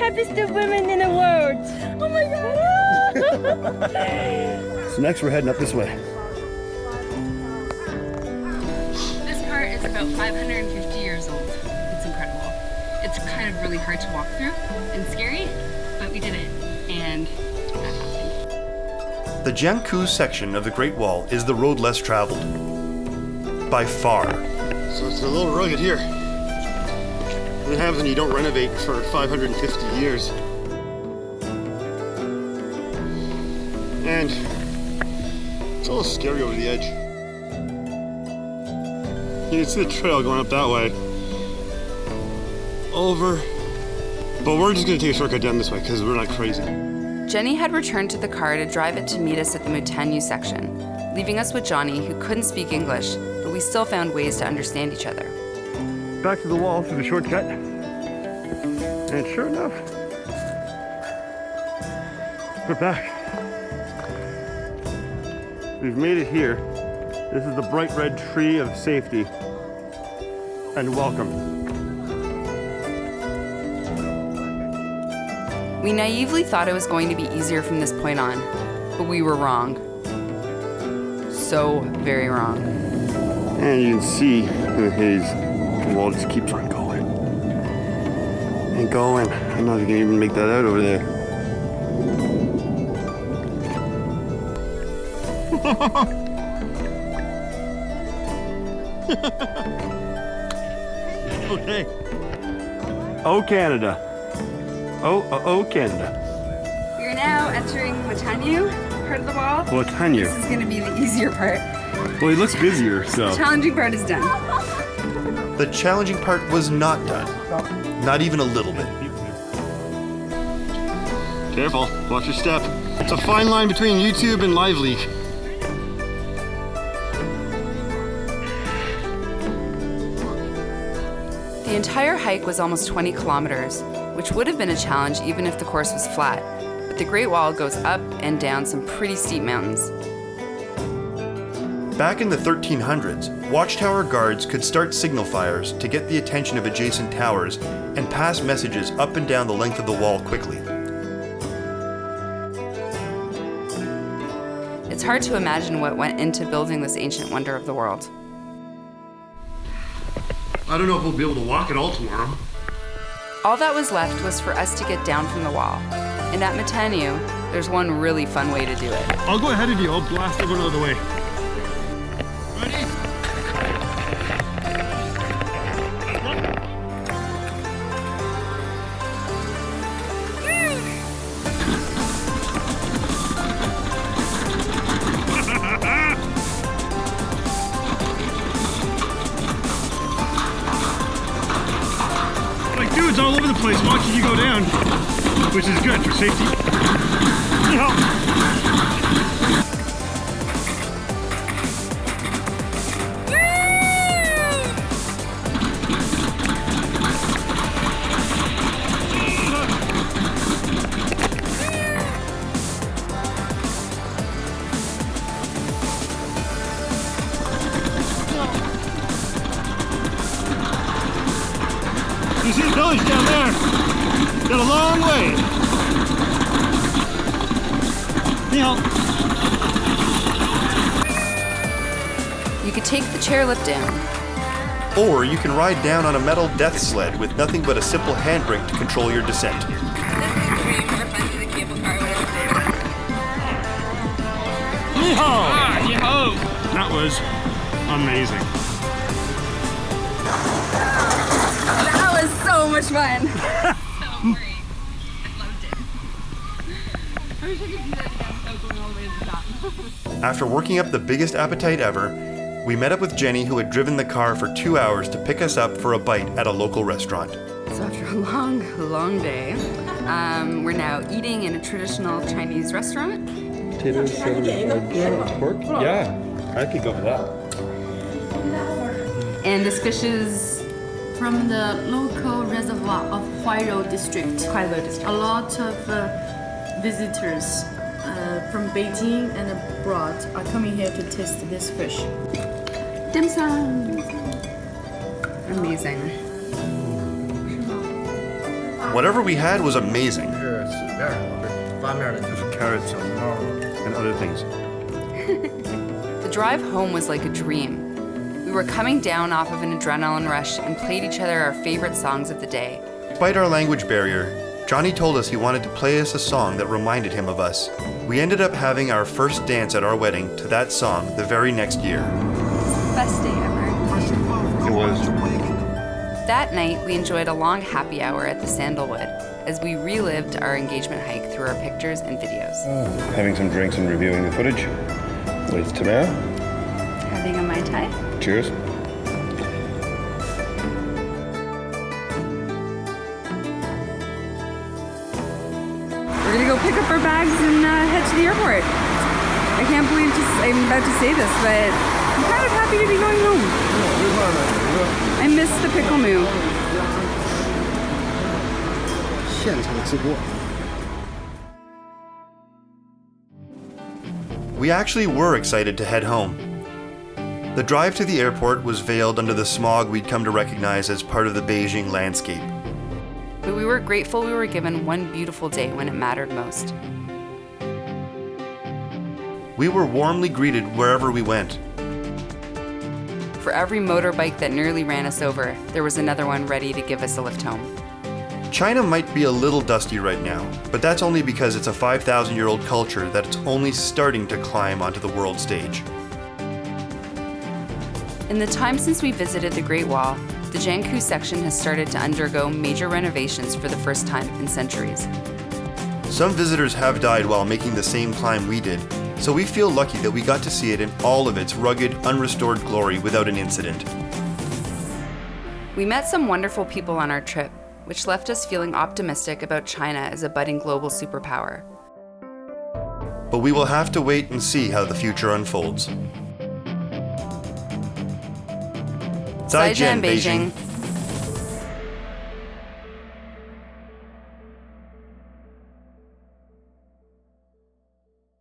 happiest women in the world. Oh my God. So next we're heading up this way. This part is about 550 years old. It's incredible. It's kind of really hard to walk through and scary, but we did it, and that happened. The Jiangku section of the Great Wall is the road less traveled. By far. So it's a little rugged here. What happens when you don't renovate for 550 years? And it's a little scary over the edge. You can see the trail going up that way. Over. But we're just gonna take a shortcut down this way because we're not crazy. Jenny had returned to the car to drive it to meet us at the Mutianyu section, leaving us with Johnny, who couldn't speak English, but we still found ways to understand each other. Back to the wall through the shortcut. And sure enough, we're back. We've made it here. This is the bright red tree of safety and welcome. We naively thought it was going to be easier from this point on, but we were wrong. So very wrong. And you can see in the haze, the wall just keeps on going. And going. I don't know if you can even make that out over there. Okay. Oh, Canada. Oh, Canada. We're now entering Mutianyu, part of the wall. Mutianyu. This is going to be the easier part. Well, he looks busier, so. The challenging part is done. The challenging part was not done. Not even a little bit. Careful, watch your step. It's a fine line between YouTube and Live Leak. The entire hike was almost 20 kilometers, which would have been a challenge even if the course was flat. But the Great Wall goes up and down some pretty steep mountains. Back in the 1300s, watchtower guards could start signal fires to get the attention of adjacent towers and pass messages up and down the length of the wall quickly. It's hard to imagine what went into building this ancient wonder of the world. I don't know if we'll be able to walk at all tomorrow. All that was left was for us to get down from the wall. And at Mutianyu, there's one really fun way to do it. I'll go ahead of you. I'll blast everyone out of the way. Ready? Like dudes all over the place watching you go down, which is good for safety. No. You see the village down there? Got a long way. You could take the chairlift down. Or you can ride down on a metal death sled with nothing but a simple handbrake to control your descent. Yeehaw! That was amazing. That was so much fun! So great. I loved it. I wish I could do that again without going all the way to the top. After working up the biggest appetite ever, we met up with Jenny, who had driven the car for 2 hours to pick us up for a bite at a local restaurant. So after a long day, we're now eating in a traditional Chinese restaurant. Potatoes, pork? Yeah, I could go for that. And this fish is from the local reservoir of Huairou district. A lot of visitors from Beijing and abroad are coming here to taste this fish. dim sum. Amazing. Whatever we had was amazing. 是死面，是翻面的，就是 Carrots and other things. The drive home was like a dream. We were coming down off of an adrenaline rush and played each other our favorite songs of the day. Despite our language barrier, Johnny told us he wanted to play us a song that reminded him of us. We ended up having our first dance at our wedding to that song the very next year. Best day ever. It was. That night, we enjoyed a long happy hour at the Sandalwood as we relived our engagement hike through our pictures and videos. Having some drinks and reviewing the footage with Tamara. Having a Mai Tai? Cheers. We're gonna go pick up our bags and head to the airport. I can't believe I'm about to say this, but I'm kind of happy to be going home. I miss the pickle moo. 现场直播。 We actually were excited to head home. The drive to the airport was veiled under the smog we'd come to recognize as part of the Beijing landscape. But we were grateful we were given one beautiful day when it mattered most. We were warmly greeted wherever we went. For every motorbike that nearly ran us over, there was another one ready to give us a lift home. China might be a little dusty right now, but that's only because it's a 5,000-year-old culture that it's only starting to climb onto the world stage. In the time since we visited the Great Wall, the Jianghu section has started to undergo major renovations for the first time in centuries. Some visitors have died while making the same climb we did, so we feel lucky that we got to see it in all of its rugged, unrestored glory without an incident. We met some wonderful people on our trip, which left us feeling optimistic about China as a budding global superpower. But we will have to wait and see how the future unfolds. 再见，北京。